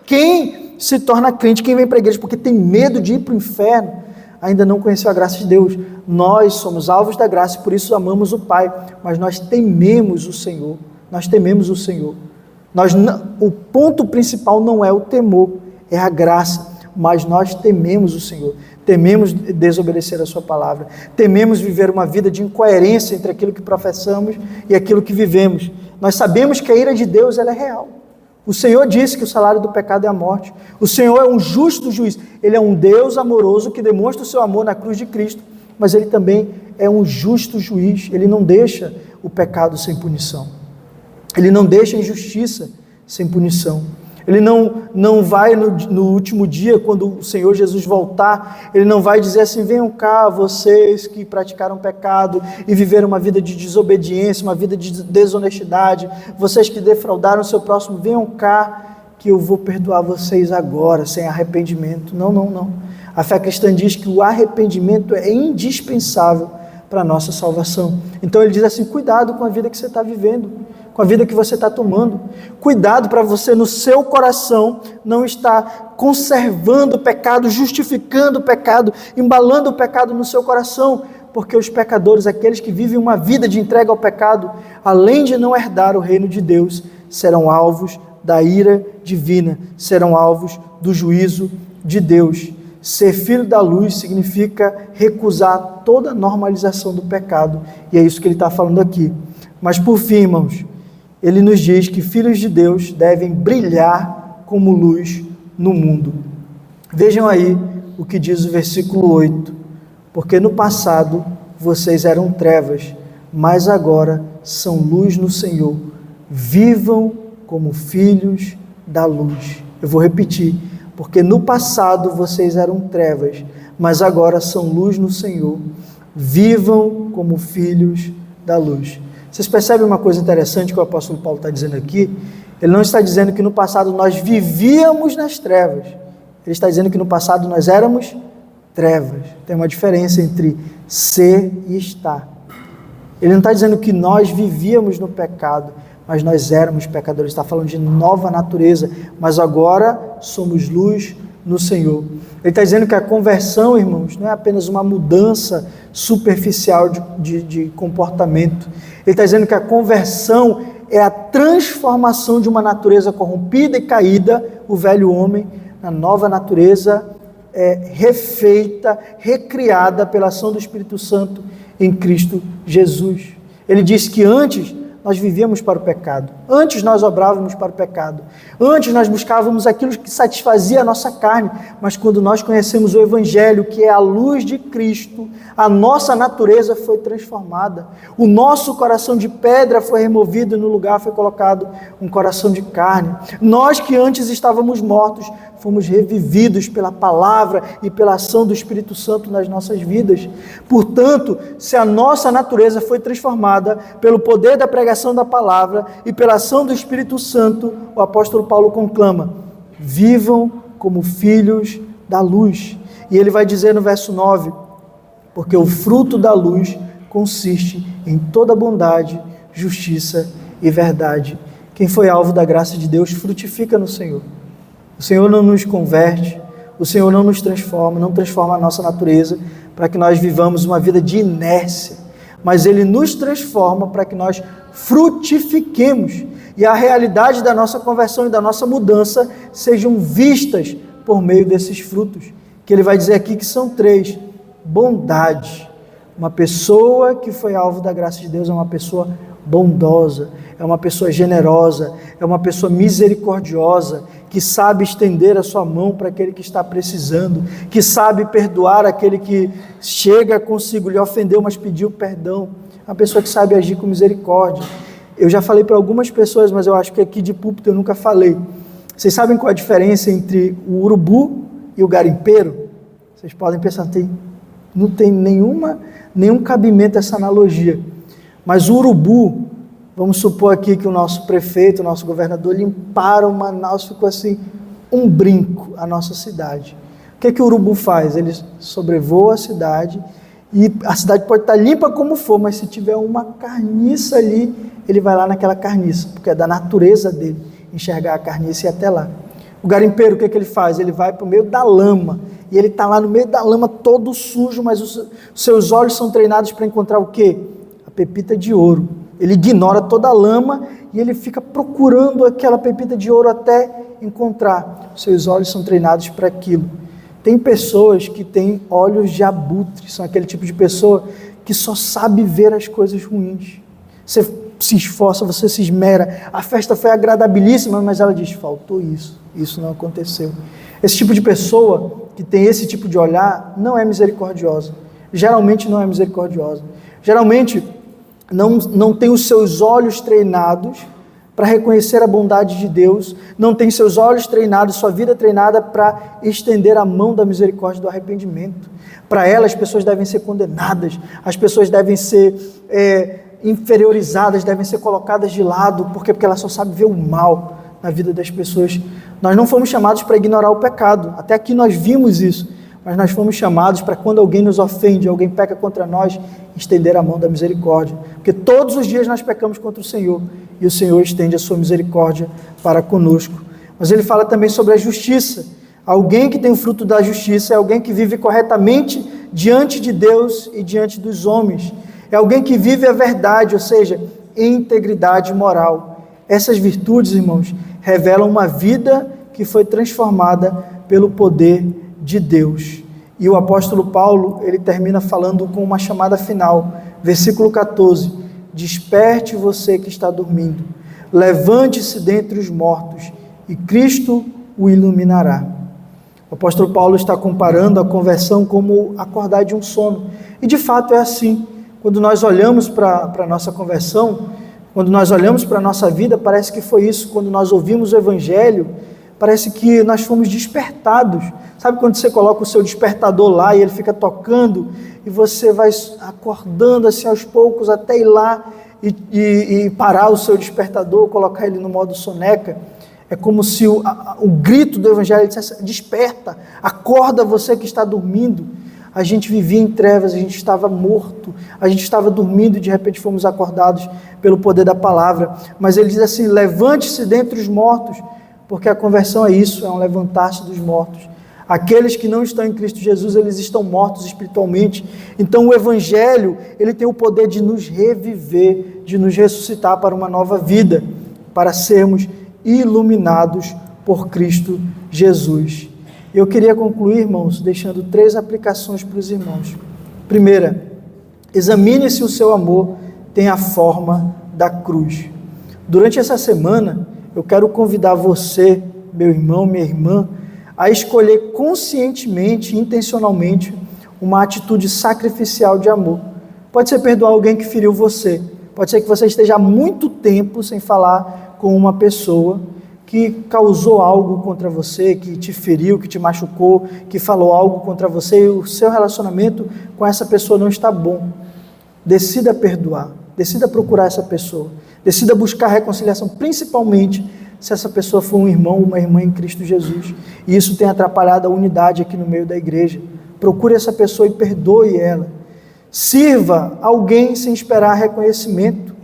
Quem se torna crente, quem vem para a igreja porque tem medo de ir para o inferno, ainda não conheceu a graça de Deus. Nós somos alvos da graça e por isso amamos o Pai, mas nós tememos o Senhor. Nós tememos o Senhor. O ponto principal não é o temor, é a graça, mas nós tememos o Senhor. Tememos desobedecer a sua palavra. Tememos viver uma vida de incoerência entre aquilo que professamos e aquilo que vivemos. Nós sabemos que a ira de Deus ela é real. O Senhor disse que o salário do pecado é a morte. O Senhor é um justo juiz. Ele é um Deus amoroso que demonstra o seu amor na cruz de Cristo, mas Ele também é um justo juiz. Ele não deixa o pecado sem punição. Ele não deixa a injustiça sem punição. Ele não vai no último dia, quando o Senhor Jesus voltar, Ele não vai dizer assim, venham cá vocês que praticaram pecado e viveram uma vida de desobediência, uma vida de desonestidade, vocês que defraudaram o seu próximo, venham cá que eu vou perdoar vocês agora, sem arrependimento. Não. A fé cristã diz que o arrependimento é indispensável para a nossa salvação. Então Ele diz assim, cuidado com a vida que você está vivendo, com a vida que você está tomando. Cuidado para você no seu coração não estar conservando o pecado, justificando o pecado, embalando o pecado no seu coração, porque os pecadores, aqueles que vivem uma vida de entrega ao pecado, além de não herdar o reino de Deus, serão alvos da ira divina, serão alvos do juízo de Deus. ser filho da luz significa recusar toda normalização do pecado, e é isso que ele está falando aqui. Mas por fim, irmãos, ele nos diz que filhos de Deus devem brilhar como luz no mundo. Vejam aí o que diz o versículo 8: porque no passado vocês eram trevas, mas agora são luz no Senhor. Vivam como filhos da luz. Eu vou repetir: porque no passado vocês eram trevas, mas agora são luz no Senhor. Vivam como filhos da luz. Vocês percebem uma coisa interessante que o apóstolo Paulo está dizendo aqui? Ele não está dizendo que no passado nós vivíamos nas trevas. Ele está dizendo que no passado nós éramos trevas. Tem uma diferença entre ser e estar. Ele não está dizendo que nós vivíamos no pecado, mas nós éramos pecadores. Ele está falando de nova natureza, mas agora somos luz no Senhor. Ele está dizendo que a conversão, irmãos, não é apenas uma mudança superficial de comportamento. Ele está dizendo que a conversão é a transformação de uma natureza corrompida e caída, o velho homem, na nova natureza refeita, recriada pela ação do Espírito Santo em Cristo Jesus. Ele diz que antes nós vivíamos para o pecado, antes nós obrávamos para o pecado, antes nós buscávamos aquilo que satisfazia a nossa carne, mas quando nós conhecemos o Evangelho, que é a luz de Cristo, a nossa natureza foi transformada, o nosso coração de pedra foi removido e no lugar foi colocado um coração de carne. Nós que antes estávamos mortos, fomos revividos pela palavra e pela ação do Espírito Santo nas nossas vidas. Portanto, se a nossa natureza foi transformada pelo poder da pregação da palavra e pela ação do Espírito Santo, o apóstolo Paulo conclama: vivam como filhos da luz. E ele vai dizer no verso 9: porque o fruto da luz consiste em toda bondade, justiça e verdade. Quem foi alvo da graça de Deus frutifica no Senhor. O Senhor não nos converte, o Senhor não nos transforma, não transforma a nossa natureza para que nós vivamos uma vida de inércia, mas Ele nos transforma para que nós frutifiquemos e a realidade da nossa conversão e da nossa mudança sejam vistas por meio desses frutos, que Ele vai dizer aqui que são 3. Bondade. Uma pessoa que foi alvo da graça de Deus é uma pessoa bondosa, é uma pessoa generosa, é uma pessoa misericordiosa, que sabe estender a sua mão para aquele que está precisando, que sabe perdoar aquele que chega consigo, lhe ofendeu, mas pediu perdão. É uma pessoa que sabe agir com misericórdia. Eu já falei para algumas pessoas, mas eu acho que aqui de púlpito eu nunca falei. Vocês sabem qual a diferença entre o urubu e o garimpeiro? Vocês podem pensar, não tem nenhum cabimento essa analogia. Mas o urubu, vamos supor aqui que o nosso prefeito, o nosso governador limparam Manaus, ficou assim, um brinco a nossa cidade. O que o urubu faz? Ele sobrevoa a cidade e a cidade pode estar limpa como for, mas se tiver uma carniça ali, ele vai lá naquela carniça, porque é da natureza dele enxergar a carniça e ir até lá. O garimpeiro, o que ele faz? Ele vai para o meio da lama, e ele está lá no meio da lama todo sujo, mas os seus olhos são treinados para encontrar o quê? A pepita de ouro. Ele ignora toda a lama e ele fica procurando aquela pepita de ouro até encontrar. Os seus olhos são treinados para aquilo. Tem pessoas que têm olhos de abutre, são aquele tipo de pessoa que só sabe ver as coisas ruins. Você se esforça, você se esmera, a festa foi agradabilíssima, mas ela diz, faltou isso não aconteceu. Esse tipo de pessoa que tem esse tipo de olhar não é misericordiosa. Geralmente não é misericordiosa. Geralmente não tem os seus olhos treinados para reconhecer a bondade de Deus, não tem seus olhos treinados, sua vida treinada para estender a mão da misericórdia e do arrependimento. Para ela, as pessoas devem ser condenadas, as pessoas devem ser inferiorizadas, devem ser colocadas de lado, porque ela só sabe ver o mal na vida das pessoas. Nós não fomos chamados para ignorar o pecado, até aqui nós vimos isso, mas nós fomos chamados para quando alguém nos ofende, alguém peca contra nós, estender a mão da misericórdia, porque todos os dias nós pecamos contra o Senhor, e o Senhor estende a sua misericórdia para conosco. Mas ele fala também sobre a justiça. Alguém que tem o fruto da justiça é alguém que vive corretamente diante de Deus e diante dos homens. É alguém que vive a verdade, ou seja, integridade moral. Essas virtudes, irmãos, revelam uma vida que foi transformada pelo poder de Deus. E o apóstolo Paulo, ele termina falando com uma chamada final, versículo 14: desperte você que está dormindo, levante-se dentre os mortos, e Cristo o iluminará. O apóstolo Paulo está comparando a conversão como acordar de um sono, e de fato é assim. Quando nós olhamos para a nossa conversão, quando nós olhamos para a nossa vida, parece que foi isso. Quando nós ouvimos o Evangelho, parece que nós fomos despertados. Sabe quando você coloca o seu despertador lá e ele fica tocando, e você vai acordando assim aos poucos até ir lá e parar o seu despertador, colocar ele no modo soneca? É como se o grito do Evangelho dissesse: desperta, acorda você que está dormindo. A gente vivia em trevas, a gente estava morto, a gente estava dormindo e de repente fomos acordados pelo poder da palavra. Mas ele diz assim: levante-se dentre os mortos, porque a conversão é isso, é um levantar-se dos mortos. Aqueles que não estão em Cristo Jesus, eles estão mortos espiritualmente. Então o Evangelho, ele tem o poder de nos reviver, de nos ressuscitar para uma nova vida, para sermos iluminados por Cristo Jesus. Eu queria concluir, irmãos, deixando 3 aplicações para os irmãos. Primeira, examine se o seu amor tem a forma da cruz. Durante essa semana, eu quero convidar você, meu irmão, minha irmã, a escolher conscientemente, intencionalmente, uma atitude sacrificial de amor. Pode ser perdoar alguém que feriu você, pode ser que você esteja há muito tempo sem falar com uma pessoa que causou algo contra você, que te feriu, que te machucou, que falou algo contra você, e o seu relacionamento com essa pessoa não está bom. Decida perdoar, decida procurar essa pessoa, decida buscar reconciliação, principalmente se essa pessoa for um irmão ou uma irmã em Cristo Jesus, e isso tem atrapalhado a unidade aqui no meio da igreja. Procure essa pessoa e perdoe ela. Sirva alguém sem esperar reconhecimento.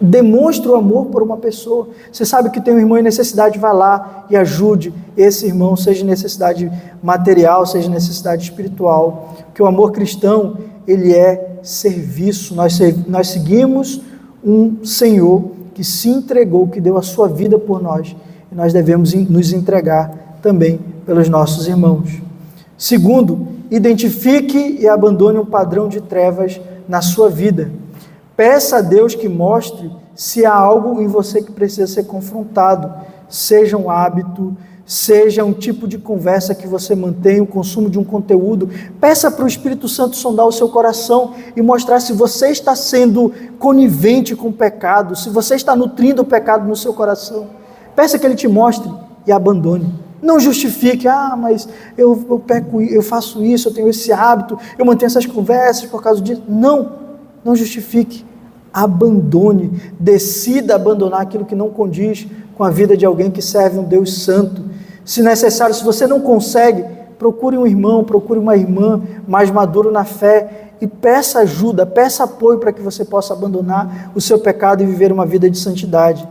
Demonstre o amor por uma pessoa. Você sabe que tem um irmão em necessidade, vá lá e ajude esse irmão, seja necessidade material, seja necessidade espiritual. Porque o amor cristão, ele é serviço. Nós seguimos um Senhor que se entregou, que deu a sua vida por nós, e nós devemos nos entregar também pelos nossos irmãos. Segundo, identifique e abandone um padrão de trevas na sua vida. Peça a Deus que mostre se há algo em você que precisa ser confrontado, seja um hábito, seja um tipo de conversa que você mantém, o consumo de um conteúdo. Peça para o Espírito Santo sondar o seu coração e mostrar se você está sendo conivente com o pecado, se você está nutrindo o pecado no seu coração. Peça que Ele te mostre e abandone. Não justifique: mas eu peco, eu faço isso, eu tenho esse hábito, eu mantenho essas conversas por causa disso. Não justifique. Abandone, decida abandonar aquilo que não condiz com a vida de alguém que serve um Deus santo. Se necessário, se você não consegue, procure um irmão, procure uma irmã mais maduro na fé e peça ajuda, peça apoio para que você possa abandonar o seu pecado e viver uma vida de santidade.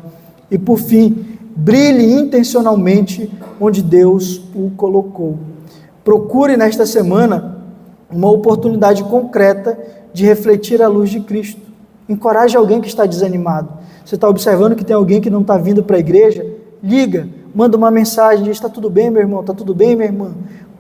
E por fim, brilhe intencionalmente onde Deus o colocou. Procure nesta semana uma oportunidade concreta de refletir a luz de Cristo. Encoraje alguém que está desanimado. Você está observando que tem alguém que não está vindo para a igreja? Liga, manda uma mensagem, diz: está tudo bem, meu irmão? Está tudo bem, minha irmã?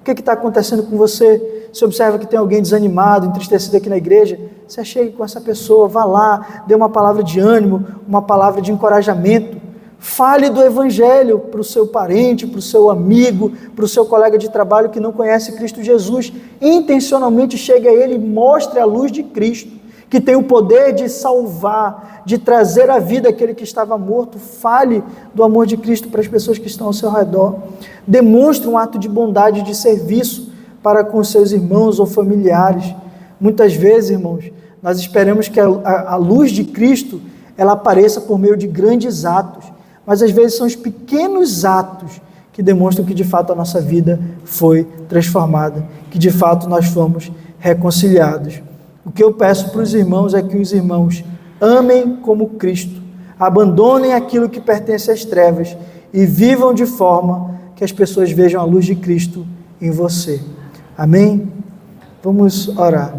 O que está acontecendo com você? Você observa que tem alguém desanimado, entristecido aqui na igreja? Você chegue com essa pessoa, vá lá, dê uma palavra de ânimo, uma palavra de encorajamento. Fale do Evangelho para o seu parente, para o seu amigo, para o seu colega de trabalho que não conhece Cristo Jesus. Intencionalmente chegue a ele e mostre a luz de Cristo, que tem o poder de salvar, de trazer à vida aquele que estava morto. Fale do amor de Cristo para as pessoas que estão ao seu redor. Demonstre um ato de bondade, de serviço para com os seus irmãos ou familiares. Muitas vezes, irmãos, nós esperamos que a luz de Cristo ela apareça por meio de grandes atos, mas às vezes são os pequenos atos que demonstram que de fato a nossa vida foi transformada, que de fato nós fomos reconciliados. O que eu peço para os irmãos é que os irmãos amem como Cristo, abandonem aquilo que pertence às trevas e vivam de forma que as pessoas vejam a luz de Cristo em você. Amém? Vamos orar.